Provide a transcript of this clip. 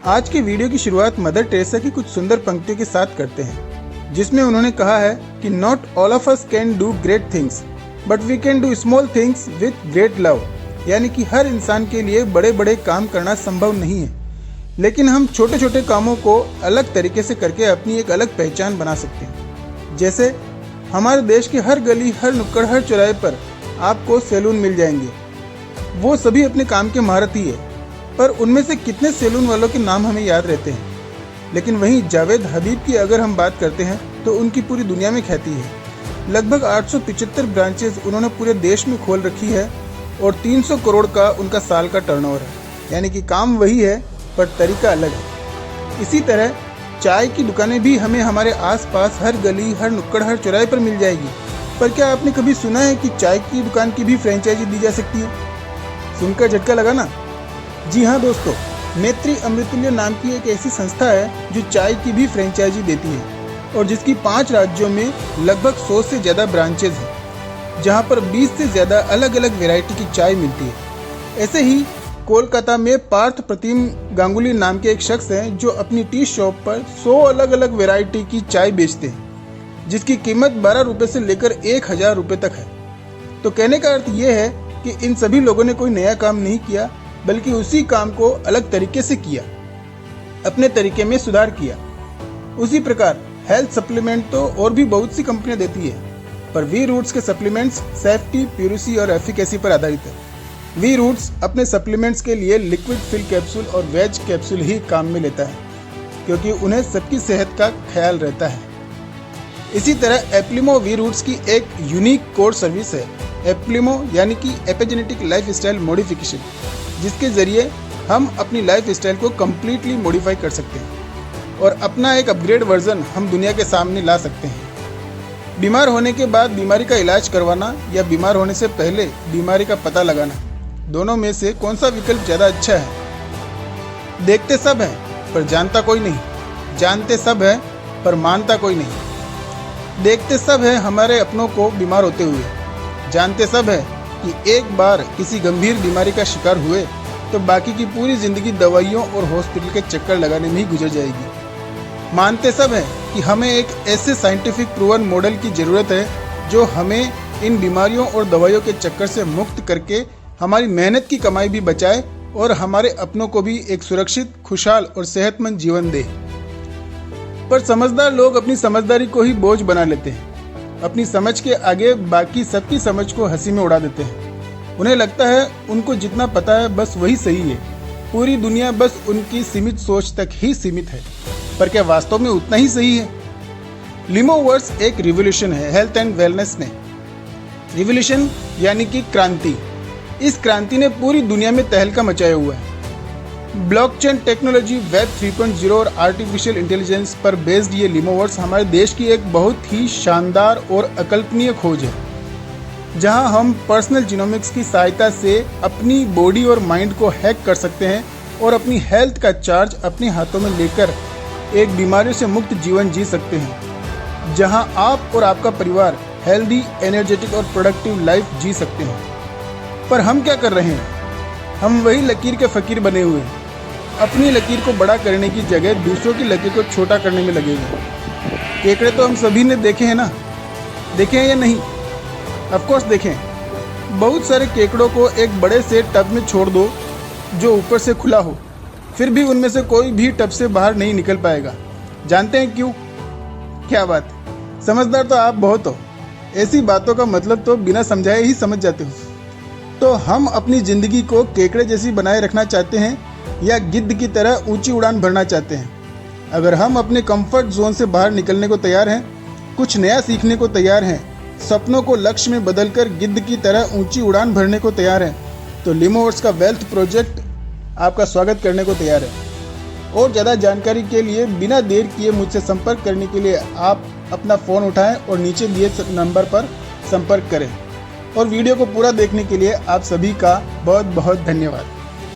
आज के वीडियो की शुरुआत मदर टेरेसा की कुछ सुंदर पंक्तियों के साथ करते हैं, जिसमें उन्होंने कहा है कि not all of us can do great things but we can do small things with great love. यानी कि हर इंसान के लिए बड़े बड़े काम करना संभव नहीं है, लेकिन हम छोटे छोटे कामों को अलग तरीके से करके अपनी एक अलग पहचान बना सकते हैं। जैसे हमारे देश के हर गली, हर नुक्कड़, हर चौराहे पर आपको सैलून मिल जाएंगे। वो सभी अपने काम के महारथी है, पर उनमें से कितने सैलून वालों के नाम हमें याद रहते हैं। लेकिन वहीं जावेद हबीब की अगर हम बात करते हैं तो उनकी पूरी दुनिया में ख्याति है। लगभग 875 ब्रांचेज उन्होंने पूरे देश में खोल रखी है और 300 करोड़ का उनका साल का टर्नओवर है। यानी कि काम वही है पर तरीका अलग है। इसी तरह चाय की दुकानें भी हमें हमारे आसपास हर गली, हर नुक्कड़, हर चौराहे पर मिल जाएगी। पर क्या आपने कभी सुना है कि चाय की दुकान की भी फ्रेंचाइजी दी जा सकती है? सुनकर झटका लगा ना? जी हाँ दोस्तों, नेत्री अमृतुल्य नाम की एक ऐसी संस्था है जो चाय की भी फ्रेंचाइजी देती है और जिसकी 5 राज्यों में लगभग 100 से ज़्यादा ब्रांचेज हैं, जहाँ पर 20 से ज़्यादा अलग अलग वैरायटी की चाय मिलती है। ऐसे ही कोलकाता में पार्थ प्रतिम गांगुली नाम के एक शख्स हैं जो अपनी टी शॉप पर 100 अलग अलग वैरायटी की चाय बेचते हैं, जिसकी कीमत 12 रुपये से लेकर 1000 रुपये तक है। तो कहने का अर्थ ये है कि इन सभी लोगों ने कोई नया काम नहीं किया, बल्कि उसी काम को अलग तरीके से किया, अपने तरीके में सुधार किया। उसी प्रकार हेल्थ सप्लीमेंट तो और भी बहुत सी कंपनियां देती है, पर वी रूट्स के सप्लीमेंट्स सेफ्टी, प्यूरिसी और एफिकेसी पर आधारित है। वी रूट्स अपने सप्लीमेंट्स के लिए लिक्विड फिल कैप्सूल और वेज कैप्सूल ही काम में लेता है, क्योंकि उन्हें सबकी सेहत का ख्याल रहता है। इसी तरह एप्लिमो वी रूट्स की एक यूनिक कोर सर्विस है, एप्लिमो यानी कि एपिजेनेटिक लाइफ स्टाइल मॉडिफिकेशन, जिसके जरिए हम अपनी लाइफ स्टाइल को कम्प्लीटली मॉडिफाई कर सकते हैं और अपना एक अपग्रेड वर्जन हम दुनिया के सामने ला सकते हैं। बीमार होने के बाद बीमारी का इलाज करवाना या बीमार होने से पहले बीमारी का पता लगाना, दोनों में से कौन सा विकल्प ज़्यादा अच्छा है? देखते सब हैं पर जानता कोई नहीं, जानते सब हैं पर मानता कोई नहीं। देखते सब हैं हमारे अपनों को बीमार होते हुए, जानते सब हैं कि एक बार किसी गंभीर बीमारी का शिकार हुए तो बाकी की पूरी ज़िंदगी दवाइयों और हॉस्पिटल के चक्कर लगाने में ही गुजर जाएगी। मानते सब हैं कि हमें एक ऐसे साइंटिफिक प्रूवन मॉडल की ज़रूरत है जो हमें इन बीमारियों और दवाइयों के चक्कर से मुक्त करके हमारी मेहनत की कमाई भी बचाए और हमारे अपनों को भी एक सुरक्षित, खुशहाल और सेहतमंद जीवन दे। पर समझदार लोग अपनी समझदारी को ही बोझ बना लेते हैं। अपनी समझ के आगे बाकी सबकी समझ को हंसी में उड़ा देते हैं। उन्हें लगता है उनको जितना पता है बस वही सही है, पूरी दुनिया बस उनकी सीमित सोच तक ही सीमित है। पर क्या वास्तव में उतना ही सही है? लिमोवर्स एक रिवोल्यूशन है हेल्थ एंड वेलनेस में। रिवोल्यूशन यानी कि क्रांति। इस क्रांति ने पूरी दुनिया में तहलका मचाया हुआ है। ब्लॉकचेन टेक्नोलॉजी, वेब 3.0 और आर्टिफिशियल इंटेलिजेंस पर बेस्ड ये लिमोवर्स हमारे देश की एक बहुत ही शानदार और अकल्पनीय खोज है, जहां हम पर्सनल जीनोमिक्स की सहायता से अपनी बॉडी और माइंड को हैक कर सकते हैं और अपनी हेल्थ का चार्ज अपने हाथों में लेकर एक बीमारियों से मुक्त जीवन जी सकते हैं, जहां आप और आपका परिवार हेल्दी, एनर्जेटिक और प्रोडक्टिव लाइफ जी सकते हैं। पर हम क्या कर रहे हैं? हम वही लकीर के फकीर बने हुए हैं। अपनी लकीर को बड़ा करने की जगह दूसरों की लकीर को छोटा करने में लगे हुए। केकड़े तो हम सभी ने देखे हैं ना? देखे हैं या नहीं? ऑफ कोर्स देखें। बहुत सारे केकड़ों को एक बड़े से टब में छोड़ दो जो ऊपर से खुला हो, फिर भी उनमें से कोई भी टब से बाहर नहीं निकल पाएगा। जानते हैं क्यों? क्या बात, समझदार तो आप बहुत हो। ऐसी बातों का मतलब तो बिना समझाए ही समझ जाते हो। तो हम अपनी ज़िंदगी को केकड़े जैसी बनाए रखना चाहते हैं या गिद्ध की तरह ऊंची उड़ान भरना चाहते हैं? अगर हम अपने कंफर्ट जोन से बाहर निकलने को तैयार हैं, कुछ नया सीखने को तैयार हैं, सपनों को लक्ष्य में बदलकर गिद्ध की तरह ऊंची उड़ान भरने को तैयार हैं, तो लिमोवर्स का वेल्थ प्रोजेक्ट आपका स्वागत करने को तैयार है। और ज़्यादा जानकारी के लिए बिना देर किए मुझसे संपर्क करने के लिए आप अपना फ़ोन उठाएं और नीचे दिए नंबर पर संपर्क करें। और वीडियो को पूरा देखने के लिए आप सभी का बहुत बहुत धन्यवाद।